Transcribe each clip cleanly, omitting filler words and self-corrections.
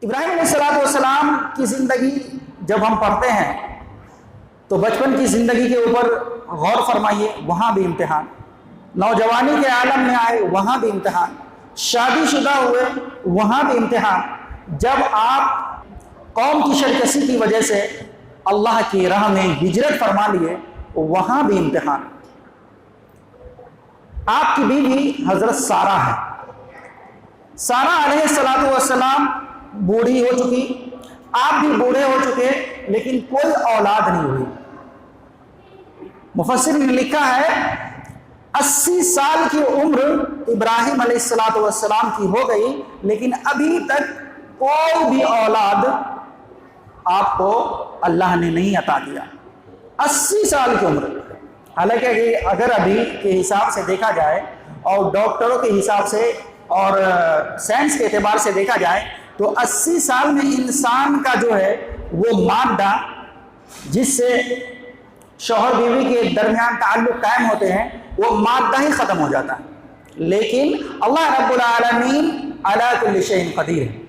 ابراہیم علیہ السلام کی زندگی جب ہم پڑھتے ہیں تو بچپن کی زندگی کے اوپر غور فرمائیے، وہاں بھی امتحان، نوجوانی کے عالم میں آئے وہاں بھی امتحان، شادی شدہ ہوئے وہاں بھی امتحان، جب آپ قوم کی شرکسی کی وجہ سے اللہ کی راہ میں ہجرت فرما لیے وہاں بھی امتحان۔ آپ کی بیوی حضرت سارہ ہے، سارہ علیہ السلام بوڑھی ہو چکی، آپ بھی بوڑھے ہو چکے، لیکن کوئی اولاد نہیں ہوئی۔ مفسر نے لکھا ہے 80 سال کی عمر ابراہیم علیہ السلام کی ہو گئی، لیکن ابھی تک کوئی بھی اولاد آپ کو اللہ نے نہیں عطا کیا۔ 80 سال کی عمر، حالانکہ اگر ابھی کے حساب سے دیکھا جائے اور ڈاکٹروں کے حساب سے اور سائنس کے اعتبار سے دیکھا جائے تو 80 سال میں انسان کا جو ہے وہ مادہ جس سے شوہر بیوی کے درمیان تعلق قائم ہوتے ہیں وہ مادہ ہی ختم ہو جاتا ہے، لیکن اللہ رب العالمین علی کل شیء قدیر ہے،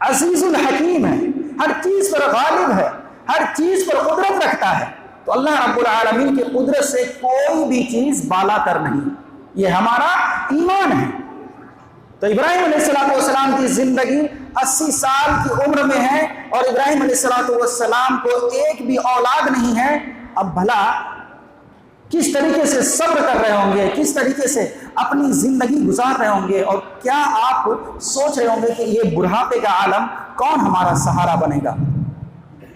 عزیز الحکیم ہے، ہر چیز پر غالب ہے، ہر چیز پر قدرت رکھتا ہے۔ تو اللہ رب العالمین کی قدرت سے کوئی بھی چیز بالا تر نہیں، یہ ہمارا ایمان ہے۔ تو ابراہیم علیہ السلام کی زندگی 80 سال کی عمر میں ہے اور ابراہیم علیہ السلام کو ایک بھی اولاد نہیں ہے۔ اب بھلا کس طریقے سے صبر کر رہے ہوں گے، کس طریقے سے اپنی زندگی گزار رہے ہوں گے، اور کیا آپ سوچ رہے ہوں گے کہ یہ بڑھاپے کا عالم کون ہمارا سہارا بنے گا؟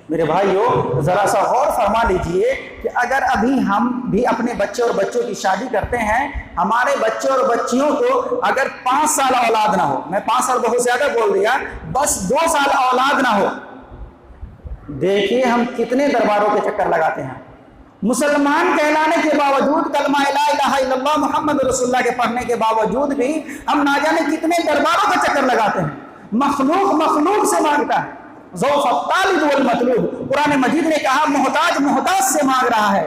میرے بھائیو ذرا سا غور فرما لیجئے کہ اگر ابھی ہم بھی اپنے بچے اور بچوں کی شادی کرتے ہیں، ہمارے بچے اور بچیوں کو اگر 5 سال اولاد نہ ہو، میں 5 سال بہت زیادہ بول دیا، بس 2 سال اولاد نہ ہو، دیکھیے ہم کتنے درباروں کے چکر لگاتے ہیں۔ مسلمان کہلانے کے باوجود، کلمہ لا الہ الا اللہ محمد رسول اللہ کے پڑھنے کے باوجود بھی ہم نہ جانے کتنے درباروں کا چکر لگاتے ہیں۔ مخلوق سے مانگتا ہے، ذوف الطالب والمطلوب، قرآن مجید نے کہا محتاج سے مانگ رہا ہے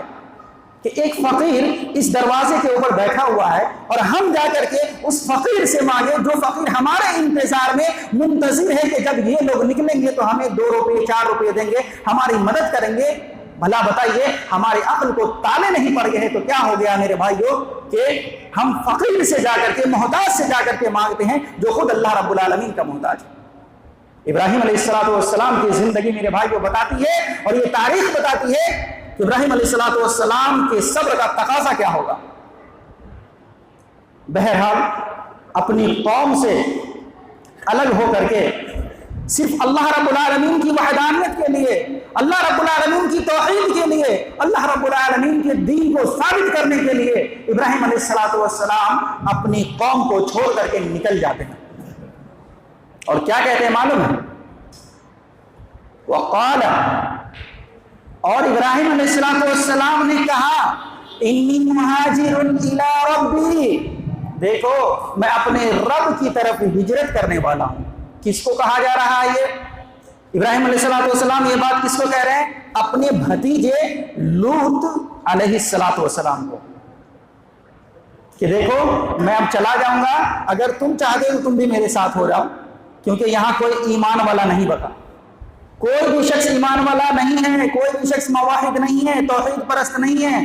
کہ ایک فقیر اس دروازے کے اوپر بیٹھا ہوا ہے اور ہم جا کر کے اس فقیر سے مانگے، جو فقیر ہمارے انتظار میں منتظر ہے کہ جب یہ لوگ نکلیں گے تو ہمیں 2 روپے 4 روپے دیں گے، ہماری مدد کریں گے۔ بھلا بتائیے ہماری عقل کو تالے نہیں پڑ گئے ہیں تو کیا ہو گیا میرے بھائیوں کہ ہم فقیر سے جا کر کے، محتاج سے جا کر کے مانگتے ہیں جو خود اللہ رب العالمین کا محتاج ہے۔ ابراہیم علیہ السلام کی زندگی میرے بھائیوں بتاتی ہے اور یہ تاریخ بتاتی ہے کہ ابراہیم علیہ السلام کے صبر کا تقاضا کیا ہوگا۔ بہرحال اپنی قوم سے الگ ہو کر کے صرف اللہ رب العالمین کی وحدانیت کے لیے، اللہ رب العالمین کی توحید کے لیے، اللہ رب العالمین کے دین کو ثابت کرنے کے لیے ابراہیم علیہ السلام اپنی قوم کو چھوڑ کر کے نکل جاتے ہیں، اور کیا کہتے ہیں معلوم ہے؟ وقال، اور ابراہیم علیہ السلام نے کہا انی مہاجر الی ربی، دیکھو میں اپنے رب کی طرف ہجرت کرنے والا ہوں۔ کس کو کہا جا رہا ہے یہ؟ ابراہیم علیہ السلام یہ بات کس کو کہہ رہے ہیں؟ اپنے بھتیجے لوط علیہ السلام کو، کہ دیکھو میں اب چلا جاؤں گا، اگر تم چاہتے ہو تم بھی میرے ساتھ ہو جاؤ، کیونکہ یہاں کوئی ایمان والا نہیں بتا، کوئی بھی شخص ایمان والا نہیں ہے، کوئی بھی شخص موحد نہیں ہے، توحید پرست نہیں ہے،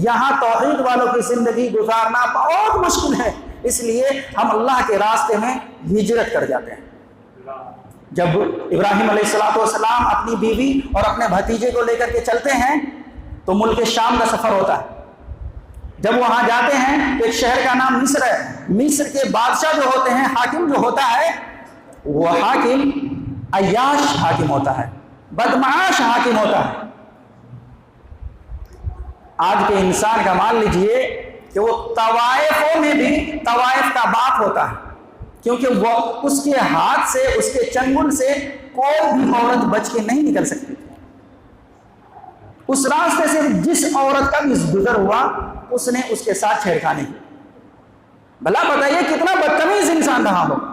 یہاں توحید والوں کی زندگی گزارنا بہت مشکل ہے، اس لیے ہم اللہ کے راستے میں ہجرت کر جاتے ہیں۔ جب ابراہیم علیہ السلام اپنی بیوی اور اپنے بھتیجے کو لے کر کے چلتے ہیں تو ملک شام کا سفر ہوتا ہے۔ جب وہاں جاتے ہیں تو ایک شہر کا نام مصر ہے، مصر کے بادشاہ جو ہوتے ہیں، حاکم جو ہوتا ہے، وہ حاکم عیاش حاکم ہوتا ہے، بدمعاش حاکم ہوتا ہے۔ آج کے انسان کا مان لیجئے کہ وہ طوائفوں میں بھی طوائف کا باپ ہوتا ہے، کیونکہ وہ اس کے ہاتھ سے، اس کے چنگل سے کوئی بھی عورت بچ کے نہیں نکل سکتی۔ اس راستے سے جس عورت کا بھی گزر ہوا اس نے اس کے ساتھ چھیڑخانی کی۔ بھلا بتائیے کتنا بدتمیز انسان رہا ہوگا۔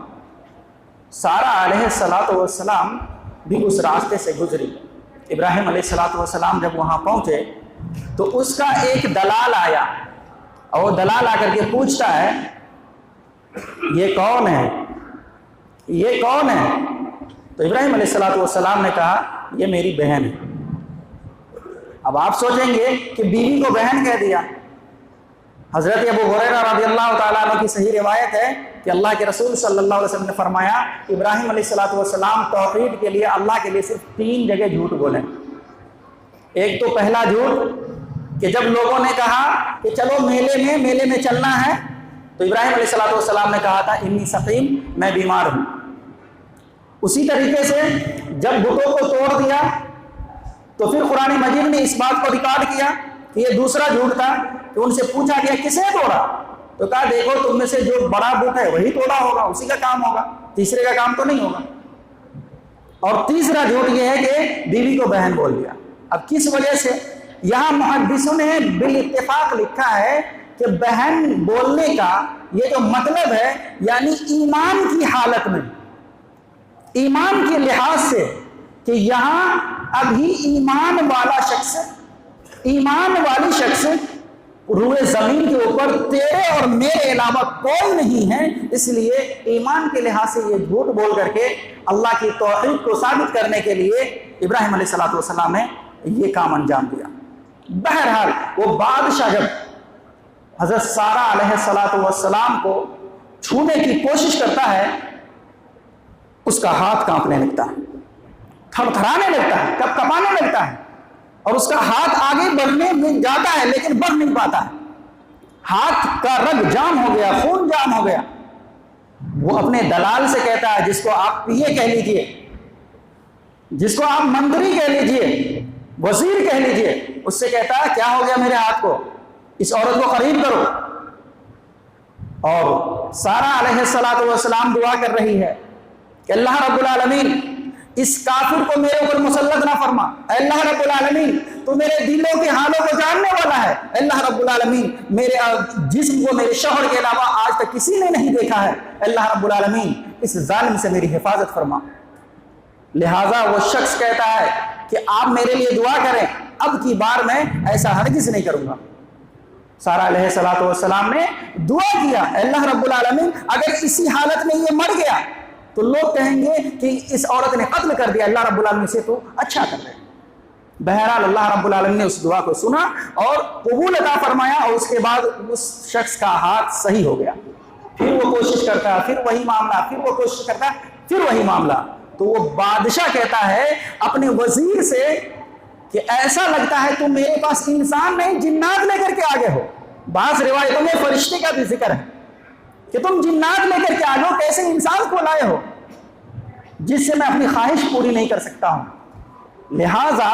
سارہ علیہ السلام بھی اس راستے سے گزری۔ ابراہیم علیہ السلام جب وہاں پہنچے تو اس کا ایک دلال آیا، اور وہ دلال آ کر کے پوچھتا ہے یہ کون ہے، یہ کون ہے؟ تو تو ابراہیم علیہ السلام نے کہا یہ میری بہن ہے۔ اب آپ سوچیں گے کہ بیوی کو بہن کہہ دیا۔ حضرت ابو ہریرہ رضی اللہ تعالیٰ عنہ کی صحیح روایت ہے کہ اللہ کے رسول صلی اللہ علیہ وسلم نے فرمایا ابراہیم علیہ السلام توحید کے لیے اللہ کے لیے صرف 3 جگہ جھوٹ بولے۔ ایک تو پہلا جھوٹ کہ جب لوگوں نے کہا کہ چلو میلے میں چلنا ہے، تو ابراہیم علیہ السلام نے کہا تھا انی سقیم، میں بیمار ہوں۔ اسی طریقے سے جب بتوں کو توڑ دیا تو پھر قرآن مجید نے اس بات کو ریکارڈ کیا کہ یہ دوسرا جھوٹ تھا کہ ان سے پوچھا گیا کسے توڑا، تو کہا دیکھو تم میں سے جو بڑا بت ہے وہی توڑا ہوگا، اسی کا کام ہوگا، تیسرے کا کام تو نہیں ہوگا۔ اور تیسرا جھوٹ یہ ہے کہ بیوی کو بہن بول دیا۔ اب کس وجہ سے؟ یہاں محدثوں نے بالاتفاق لکھا ہے کہ بہن بولنے کا یہ جو مطلب ہے یعنی ایمان کی حالت میں، ایمان کے لحاظ سے، کہ یہاں ابھی ایمان والی شخص روئے زمین کے اوپر تیرے اور میرے علاوہ کوئی نہیں ہے، اس لیے ایمان کے لحاظ سے یہ جھوٹ بول کر کے اللہ کی توحید کو ثابت کرنے کے لیے ابراہیم علیہ السلام نے یہ کام انجام دیا۔ بہرحال وہ بادشاہ جب حضرت سارہ علیہ السلام کو چھونے کی کوشش کرتا ہے، اس کا ہاتھ کانپنے لگتا ہے، تھر تھرانے لگتا ہے، کپ کپانے لگتا ہے، اور اس کا ہاتھ آگے بڑھنے میں جاتا ہے لیکن بڑھ نہیں پاتا ہے۔ ہاتھ کا رگ جام ہو گیا، خون جام ہو گیا۔ وہ اپنے دلال سے کہتا ہے، جس کو آپ پیے کہہ لیجئے، جس کو آپ منتری کہہ لیجئے، وزیر کہہ لیجئے، اس سے کہتا ہے کیا ہو گیا میرے ہاتھ کو، اس عورت کو قریب کرو۔ اور سارہ علیہ السلام دعا کر رہی ہے کہ اللہ رب العالمین اس کافر کو میرے اوپر مسلط نہ فرما، اے اللہ رب العالمین تو میرے دلوں کے حالوں کو جاننے والا ہے، اے اللہ رب العالمین میرے جسم کو میرے شوہر کے علاوہ آج تک کسی نے نہیں دیکھا ہے، اے اللہ رب العالمین اس ظالم سے میری حفاظت فرما۔ لہٰذا وہ شخص کہتا ہے کہ آپ میرے لیے دعا کریں، اب کی بار میں ایسا ہرگز نہیں کروں گا۔ سارہ علیہ السلام نے دعا کیا، اے اللہ رب العالمین اگر اسی حالت میں یہ مر گیا تو لوگ کہیں گے کہ اس عورت نے قتل کر دیا، اللہ رب العالمین سے تو اچھا کر رہے۔ بہرحال اللہ رب العالمین نے اس دعا کو سنا اور قبول عطا فرمایا، اور اس کے بعد اس شخص کا ہاتھ صحیح ہو گیا۔ پھر وہ کوشش کرتا ہے، پھر وہی معاملہ، پھر وہ کوشش کرتا ہے، پھر وہی معاملہ۔ تو وہ بادشاہ کہتا ہے اپنے وزیر سے کہ ایسا لگتا ہے تم میرے پاس انسان نہیں جنات لے کر کے آگے ہو۔ بعض روایتوں میں فرشتے کا بھی ذکر ہے کہ تم جنات لے کر کے آگے ہو، کیسے انسان کو لائے ہو جس سے میں اپنی خواہش پوری نہیں کر سکتا ہوں۔ لہٰذا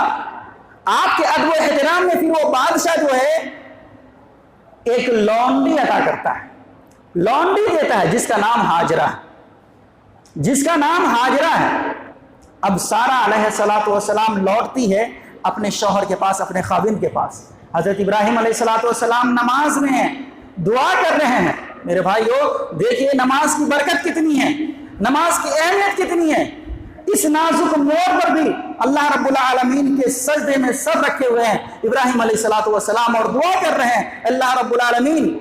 آپ کے ادب و احترام میں پھر وہ بادشاہ جو ہے ایک لونڈی عطا کرتا ہے، لونڈی دیتا ہے جس کا نام ہاجرہ ہے، جس کا نام ہاجرہ ہے۔ اب سارہ علیہ السلام لوٹتی ہے اپنے شوہر کے پاس، اپنے خاوند کے پاس۔ حضرت ابراہیم علیہ السلام نماز میں ہیں، دعا کر رہے ہیں۔ میرے بھائیو دیکھیے نماز کی برکت کتنی ہے، نماز کی اہمیت کتنی ہے۔ اس نازک موڑ پر بھی اللہ رب العالمین کے سجدے میں سر رکھے ہوئے ہیں ابراہیم علیہ السلام، اور دعا کر رہے ہیں اللہ رب العالمین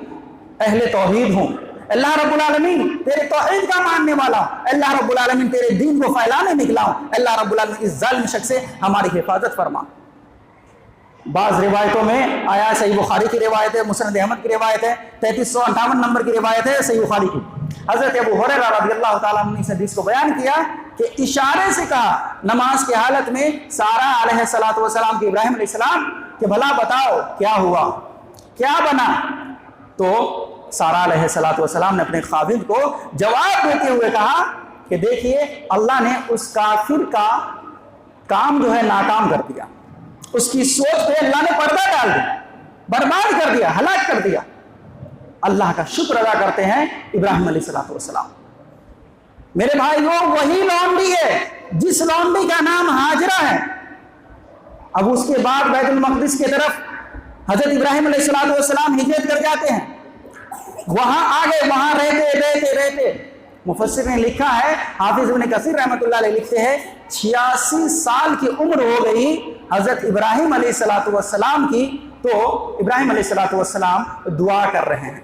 اہل توحید ہوں، اللہ رب العالمین تیرے توحید کا ماننے والا ہوں، اللہ رب العالمین تیرے دین کو پھیلانے نکلا ہوں، اللہ رب العالمین اس ظالم شخص سے ہماری حفاظت فرما۔ بعض روایتوں میں آیا، صحیح بخاری کی روایت ہے، مسند احمد کی روایت ہے، 3358 نمبر کی روایت ہے صحیح بخاری کی۔ حضرت ابو ہریرہ رضی اللہ تعالیٰ عنہ نے اس حدیث کو بیان کیا کہ اشارے سے کہا نماز کی حالت میں سارہ علیہ السلام کی ابراہیم علیہ السلام کہ بھلا بتاؤ کیا ہوا، کیا بنا؟ تو سارہ علیہ السلام نے اپنے خاوند کو جواب دیتے ہوئے کہا کہ دیکھیے اللہ نے اس کافر کا کام جو ہے ناکام کر دیا، اس کی سوچ پہ اللہ نے پردہ ڈال دیا، برباد کر دیا، ہلاک کر دیا۔ اللہ کا شکر ادا کرتے ہیں ابراہیم علیہ السلام۔ میرے بھائیو وہی لونڈی ہے جس لونڈی کا نام ہاجرہ ہے۔ اب اس کے بعد بیت المقدس کی طرف حضرت ابراہیم علیہ السلام ہجرت کر جاتے ہیں، وہاں آگے وہاں رہتے مفسر نے لکھا ہے، حافظ ابن کثیر رحمۃ اللہ علیہ لکھتے ہیں 86 سال کی عمر ہو گئی حضرت ابراہیم علیہ السلام کی، تو ابراہیم علیہ السلام دعا کر رہے ہیں۔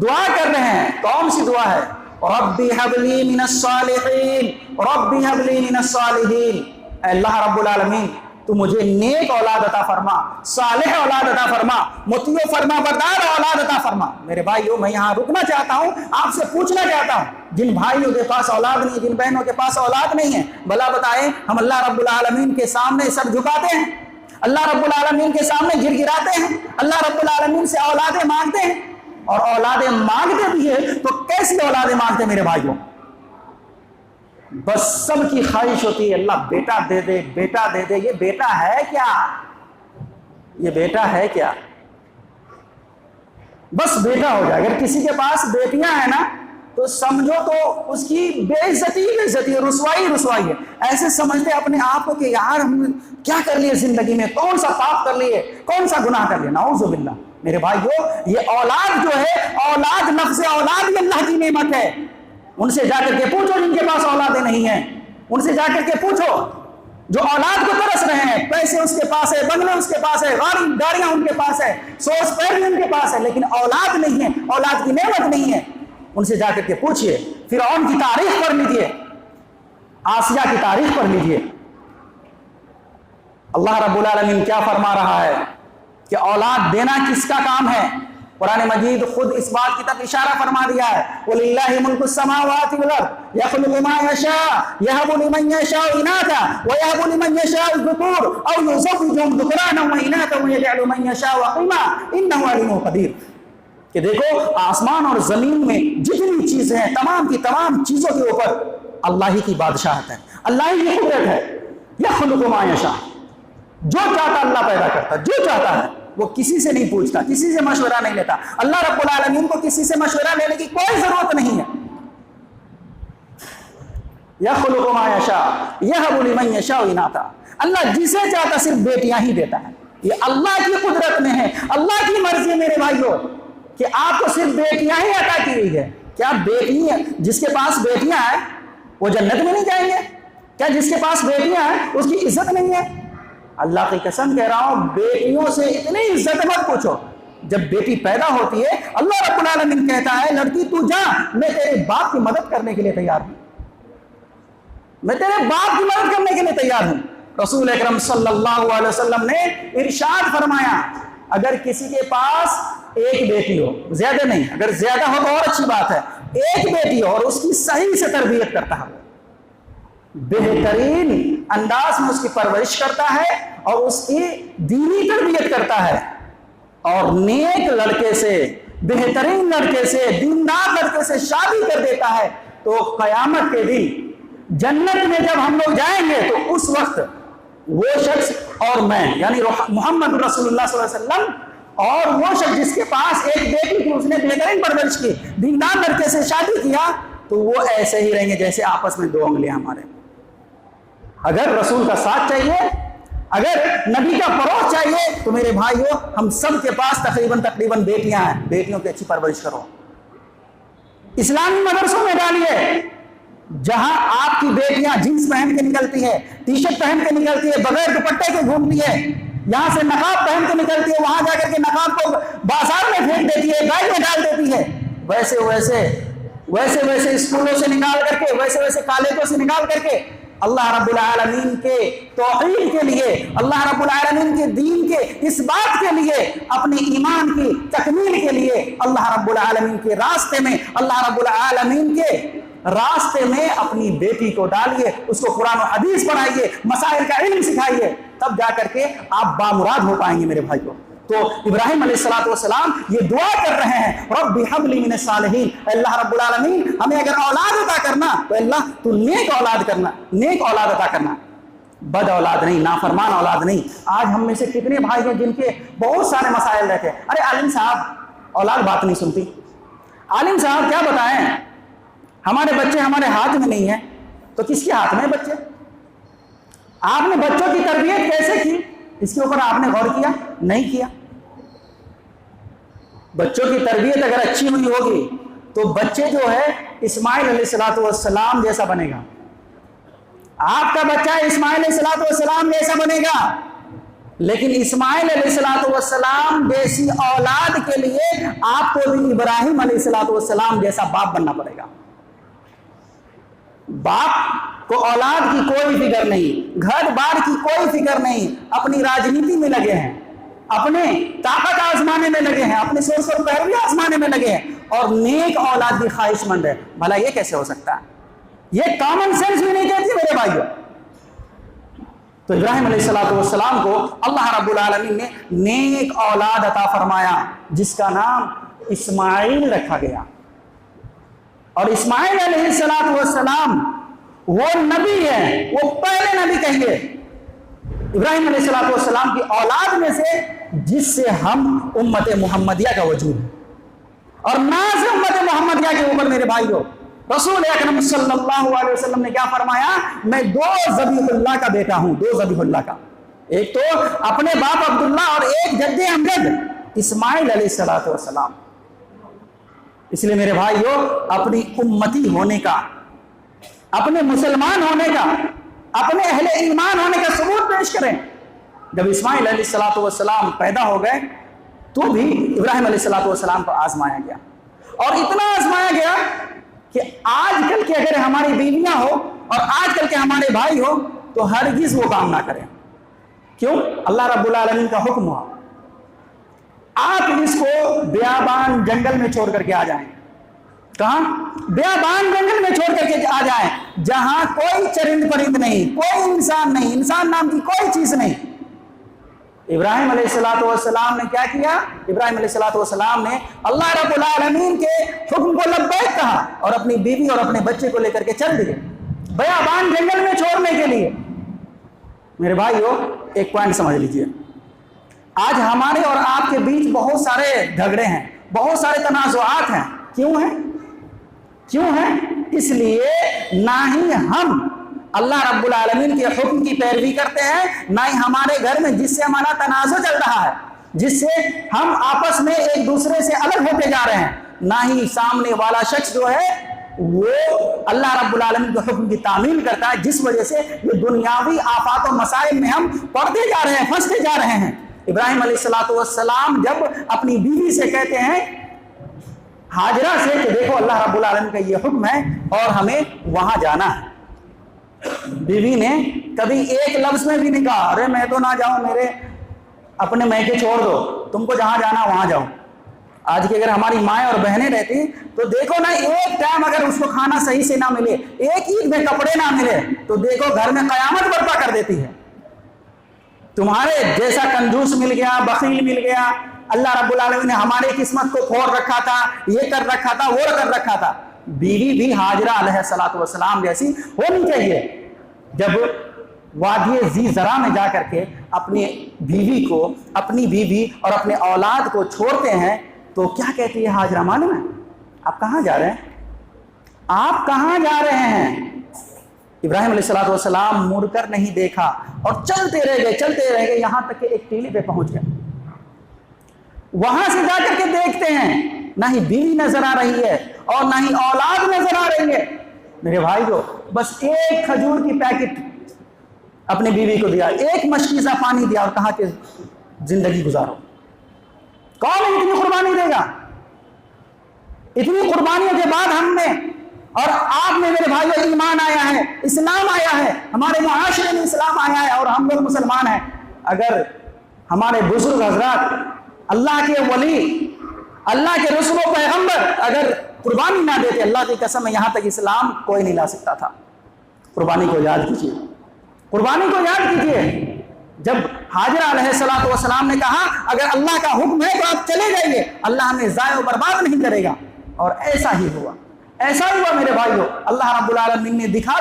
دعا کر رہے ہیں، کون سی دعا ہے؟ ربی حب لی من الصالحین، ربی حب لی من الصالحین، اے اللہ رب العالمین تو مجھے نیک اولاد عطا فرما، صالح اولاد عطا فرما، مطیع و فرما بردار اولاد عطا فرما۔ میرے بھائیوں میں یہاں رکنا چاہتا ہوں، آپ سے پوچھنا چاہتا ہوں، جن بھائیوں کے پاس اولاد نہیں، جن بہنوں کے پاس اولاد نہیں ہے، بھلا بتائیں ہم اللہ رب العالمین کے سامنے سر جھکاتے ہیں، اللہ رب العالمین کے سامنے گر گراتے ہیں، اللہ رب العالمین سے اولادیں مانگتے ہیں، اور اولادیں مانگتے بھی ہیں تو کیسی اولادیں مانگتے ہیں میرے بھائیوں؟ بس سب کی خواہش ہوتی ہے اللہ بیٹا دے دے، بیٹا دے دے۔ یہ بیٹا ہے کیا؟ یہ بیٹا ہے کیا؟ بس بیٹا ہو جائے۔ اگر کسی کے پاس بیٹیاں ہیں نا تو سمجھو تو اس کی بے عزتی ہے، رسوائی ہے۔ ایسے سمجھتے اپنے آپ کو کہ یار ہم کیا کر لیے زندگی میں، کون سا پاپ کر لیے، کون سا گناہ کر لیے، نعوذ باللہ۔ میرے بھائیو یہ اولاد جو ہے، اولاد، لفظ اولاد یہ اللہ کی نعمت ہے۔ ان سے جا کر کے پوچھو جن کے پاس اولادیں نہیں ہیں، ان سے جا کر کے پوچھو جو اولاد کو ترس رہے ہیں، پیسے اس کے پاس ہے، بنگلے اس کے پاس ہے، گاڑیاں ان کے پاس ہے، سوس پیر بھی ان کے پاس ہے، لیکن اولاد نہیں ہے، اولاد کی نعمت نہیں ہے۔ ان سے جا کر کے پوچھئے، فرعون کی تاریخ پڑھ لیجئے، آسیہ کی تاریخ پڑھ لیجئے، اللہ رب العالمین کیا فرما رہا ہے کہ اولاد دینا کس کا کام ہے۔ قرآن مجید خود اس بات کی طرف اشارہ فرما دیا ہے، وَلِلَّهِ مُلْكُ السَّمَاوَاتِ وَالْأَرْضِ يَخْلُقُ مَا يَشَاءُ يَهَبُ لِمَن يَشَاءُ إِنَاثًا وَيَهَبُ لِمَن يَشَاءُ الذُّكُورَ أَوْ يُزَوِّجُهُمْ ذُكْرَانًا وَإِنَاثًا وَيَجْعَلُ مَن يَشَاءُ عَقِيمًا إِنَّهُ عَلِيمٌ قَدِيرٌ۔ کہ دیکھو آسمان اور زمین میں جتنی چیزیں ہیں، تمام کی تمام چیزوں کے اوپر اللہ ہی کی بادشاہت ہے، اللہ ہی کی قدرت ہے۔ يَخْلُقُ مَا يَشَاءُ، جو چاہتا اللہ پیدا کرتا، جو چاہتا ہے، وہ کسی سے نہیں پوچھتا، کسی سے مشورہ نہیں لیتا۔ اللہ رب العالمین کو کسی سے مشورہ لینے کی کوئی ضرورت نہیں ہے۔ يَخْلُقُ مَا يَشَاءُ يَهَبُ لِمَن يَشَاءُ إِنَاثًا، اللہ جسے چاہتا صرف بیٹیاں ہی دیتا ہے۔ یہ اللہ کی قدرت میں ہے، اللہ کی مرضی ہے میرے بھائیوں کہ آپ کو صرف بیٹیاں ہی عطا کی ہوئی ہے۔ کیا بیٹی ہے جس کے پاس بیٹیاں ہیں وہ جنت میں نہیں جائیں گے؟ کیا جس کے پاس بیٹیاں ہیں اس کی عزت نہیں ہے؟ اللہ کی قسم کہہ رہا ہوں، بیٹیوں سے اتنی عزت مت پوچھو۔ جب بیٹی پیدا ہوتی ہے اللہ رب العالمین کہتا ہے لڑکی تو جا، میں تیرے باپ کی مدد کرنے کے لیے تیار ہوں، میں تیرے باپ کی مدد کرنے کے لیے تیار ہوں۔ رسول اکرم صلی اللہ علیہ وسلم نے ارشاد فرمایا اگر کسی کے پاس ایک بیٹی ہو، زیادہ نہیں، اگر زیادہ ہو تو اور اچھی بات ہے، ایک بیٹی ہو اور اس کی صحیح سے تربیت کرتا ہے، بہترین انداز میں اس کی پرورش کرتا ہے اور اس کی دینی تربیت کرتا ہے، اور نیک لڑکے سے، بہترین لڑکے سے، دیندار لڑکے سے شادی کر دیتا ہے، تو قیامت کے دن جنت میں جب ہم لوگ جائیں گے تو اس وقت وہ شخص اور میں، یعنی محمد رسول اللہ صلی اللہ علیہ وسلم، اور وہ شخص جس کے پاس ایک بیٹی تھی، اس نے بہترین پرورش کی، دیندار لڑکے سے شادی کیا، تو وہ ایسے ہی رہیں گے جیسے آپس میں دو انگلیاں ہمارے۔ اگر رسول کا ساتھ چاہیے، اگر نبی کا فروغ چاہیے، تو میرے بھائیوں ہم سب کے پاس تقریباً بیٹیاں ہیں، بیٹیوں کی اچھی پرورش کرو، اسلامی مدرسوں میں ڈالیے، جہاں آپ کی بیٹیاں جینس پہن کے نکلتی ہے، ٹی شرٹ پہن کے نکلتی ہے، بغیر دوپٹے کے گھومتی ہے، یہاں سے نقاب پہن کے نکلتی ہے، وہاں جا کر کے نقاب کو بازار میں پھینک دیتی ہے، بیگ میں ڈال دیتی ہے، ویسے اسکولوں سے نکال کر کے، ویسے کالجوں سے نکال کر کے اللہ رب العالمین کے توحید کے لیے، اللہ رب العالمین کے دین کے اس بات کے لیے، اپنے ایمان کی تکمیل کے لیے اللہ رب العالمین کے راستے میں، اللہ رب العالمین کے راستے میں اپنی بیٹی کو ڈالیے، اس کو قرآن و حدیث پڑھائیے، مسائل کا علم سکھائیے، تب جا کر کے آپ بامراد ہو پائیں گے میرے بھائیوں۔ تو ابراہیم علیہ السلام یہ دعا کر رہے ہیں رب حب لی من الصالحین، اللہ رب العالمین ہمیں اگر اولاد عطا کرنا تو اللہ تو نیک اولاد کرنا، نیک اولاد عطا کرنا، بد اولاد نہیں، نافرمان اولاد نہیں۔ آج ہم میں سے کتنے بھائی ہیں جن کے بہت سارے مسائل رہتے ہیں، ارے عالم صاحب اولاد بات نہیں سنتی، عالم صاحب کیا بتائیں، ہمارے بچے ہمارے ہاتھ میں نہیں ہیں، تو کس کے ہاتھ میں بچے؟ آپ نے بچوں کی تربیت کیسے کی، اس کے اوپر آپ نے غور کیا؟ نہیں کیا۔ بچوں کی تربیت اگر اچھی ہوئی ہوگی تو بچے جو ہے اسماعیل علیہ السلام جیسا بنے گا، آپ کا بچہ اسماعیل علیہ السلام جیسا بنے گا، لیکن اسماعیل علیہ السلام جیسی اولاد کے لیے آپ کو بھی ابراہیم علیہ السلام جیسا باپ بننا پڑے گا۔ باپ کو اولاد کی کوئی فکر نہیں، گھر بار کی کوئی فکر نہیں، اپنی راجنیتی میں لگے ہیں، اپنے طاقت آزمانے میں لگے ہیں، اپنے سورس اور پیروی آزمانے میں لگے ہیں، اور نیک اولاد بھی خواہش مند ہے. بھلا یہ کیسے ہو سکتا ہے؟ یہ کامن سینس بھی نہیں کہتی میرے بھائیوں. تو ابراہیم علیہ السلام کو اللہ رب العالمین نے نیک اولاد عطا فرمایا جس کا نام اسماعیل رکھا گیا. اور اسماعیل علیہ السلام وہ نبی ہے، وہ پہلے نبی کہیے ابراہیم علیہ السلام کی اولاد میں سے جس سے ہم امت محمدیہ کا وجود ہے. اور ناز امت محمدیہ کے اوپر میرے بھائیوں، رسول اکرم صلی اللہ علیہ وسلم نے کیا فرمایا؟ میں 2 ذبیح اللہ کا بیٹا ہوں، 2 ذبیح اللہ کا. ایک تو اپنے باپ عبداللہ اور ایک جد امجد اسماعیل علیہ السلام. اس لیے میرے بھائیوں، اپنی امتی ہونے کا، اپنے مسلمان ہونے کا، اپنے اہل ایمان ہونے کا ثبوت پیش کریں. جب اسماعیل علیہ السلام پیدا ہو گئے تو بھی ابراہیم علیہ السلام کو آزمایا گیا، اور اتنا آزمایا گیا کہ آج کل کے اگر ہماری بیویاں ہو اور آج کل کے ہمارے بھائی ہو تو ہرگز وہ کام نہ کریں. کیوں؟ اللہ رب العالمین کا حکم ہوا آپ اس کو بیابان جنگل میں چھوڑ کر کے آ جائیں. کہاں؟ بیابان جنگل میں چھوڑ کر کے آ جائیں جہاں کوئی چرند پرند نہیں، کوئی انسان نہیں، انسان نام کی کوئی چیز نہیں. ابراہیم علیہ السلام نے کیا کیا؟ ابراہیم علیہ السلام نے اللہ رب العالمین کے حکم کو لبیک کہا اور اپنی بیوی اور اپنے بچے کو لے کر کے چل دیے بیابان جنگل میں چھوڑنے کے لیے. میرے بھائیو، ایک پوائنٹ سمجھ لیجئے. آج ہمارے اور آپ کے بیچ بہت سارے جھگڑے ہیں، بہت سارے تنازعات ہیں. کیوں ہیں؟ اس لیے نہ ہی ہم اللہ رب العالمین کے حکم کی پیروی کرتے ہیں، نہ ہی ہمارے گھر میں جس سے ہمارا تنازع چل رہا ہے، جس سے ہم آپس میں ایک دوسرے سے الگ ہوتے جا رہے ہیں، نہ ہی سامنے والا شخص جو ہے وہ اللہ رب العالمین کے حکم کی تعمیل کرتا ہے، جس وجہ سے یہ دنیاوی آفات و مصائب میں ہم پڑتے جا رہے ہیں، پھنستے جا رہے ہیں. ابراہیم علیہ السلام جب اپنی بیوی سے کہتے ہیں، ہاجرہ سے، کہ دیکھو اللہ رب العالمین کا یہ حکم ہے اور ہمیں وہاں جانا ہے. بیوی نے کبھی ایک لفظ میں بھی نہیں کہا ارے میں تو نہ جاؤں، میرے اپنے میکے چھوڑ دو، تم کو جہاں جانا وہاں جاؤ. آج کی اگر ہماری مائیں اور بہنیں رہتی تو دیکھو نا، ایک ٹائم اگر اس کو کھانا صحیح سے نہ ملے، ایک عید میں کپڑے نہ ملے تو دیکھو گھر میں قیامت برپا کر دیتی ہے. تمہارے جیسا کنجوس مل گیا، بخیل مل گیا، اللہ رب العالمین نے ہماری قسمت کو پھوڑ رکھا تھا، یہ کر رکھا تھا، وہ کر رکھا تھا. بیوی بھی ہاجرہ علیہ السلام جیسی ہونی چاہیے. جب وادی زی زرع میں جا کر کے اپنی بیوی کو، اپنی بیوی اور اپنے اولاد کو چھوڑتے ہیں تو کیا کہتی ہے ہاجرہ؟ معلوم ہے آپ کہاں جا رہے ہیں؟ آپ کہاں جا رہے ہیں؟ ابراہیم علیہ السلام مڑ کر نہیں دیکھا اور چلتے رہ گئے یہاں تک کہ ایک ٹیلے پہ پہنچ گئے. وہاں سے جا کر کے دیکھتے ہیں نہ ہی بیوی نظر آ رہی ہے اور نہ ہی اولاد نظر آ رہی ہے. میرے بھائیو، بس ایک کھجور کی پیکٹ اپنے بیوی کو دیا، ایک مشکی سا پانی دیا اور کہا کہ زندگی گزارو. کون اتنی قربانی دے گا؟ اتنی قربانیوں کے بعد ہم نے اور آپ میں میرے بھائیو ایمان آیا ہے، اسلام آیا ہے، ہمارے معاشرے میں اسلام آیا ہے اور ہم لوگ مسلمان ہیں. اگر ہمارے بزرگ حضرات، اللہ کے ولی، اللہ کے رسول و پیغمبر اگر قربانی نہ دیتے، اللہ کی قسم ہے یہاں تک اسلام کوئی نہیں لا سکتا تھا. قربانی کو یاد کیجیے، قربانی کو یاد کیجیے. جب ہاجرہ علیہ السلام نے کہا اگر اللہ کا حکم ہے تو آپ چلے جائیے، اللہ ہمیں ضائع و برباد نہیں کرے گا. اور ایسا ہی ہوا میرے بھائیو. اللہ رب العالمین نے دکھا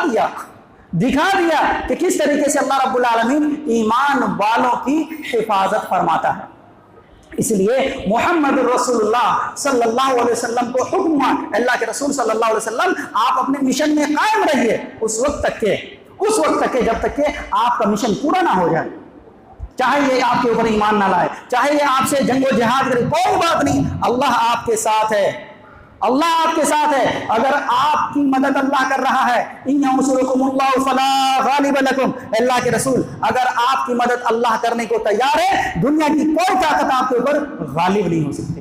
دیا کہ کس طریقے سے اللہ رب العالمین ایمان والوں کی حفاظت فرماتا ہے. اس لیے محمد رسول اللہ صلی اللہ علیہ وسلم کو حکم ہوا، اللہ کے رسول صلی اللہ علیہ وسلم آپ اپنے مشن میں قائم رہیے اس وقت تک کہ جب تک کہ آپ کا مشن پورا نہ ہو جائے. چاہے یہ آپ کے اوپر ایمان نہ لائے، چاہے یہ آپ سے جنگ و جہاد کرے، کوئی بات نہیں، اللہ آپ کے ساتھ ہے. اللہ آپ کے ساتھ ہے. اگر آپ کی مدد اللہ کر رہا ہے، ان ینصرکم اللہ فلا غالب لکم، اللہ کے رسول اگر آپ کی مدد اللہ کرنے کو تیار ہے، دنیا کی کوئی طاقت آپ کے اوپر غالب نہیں ہو سکتی.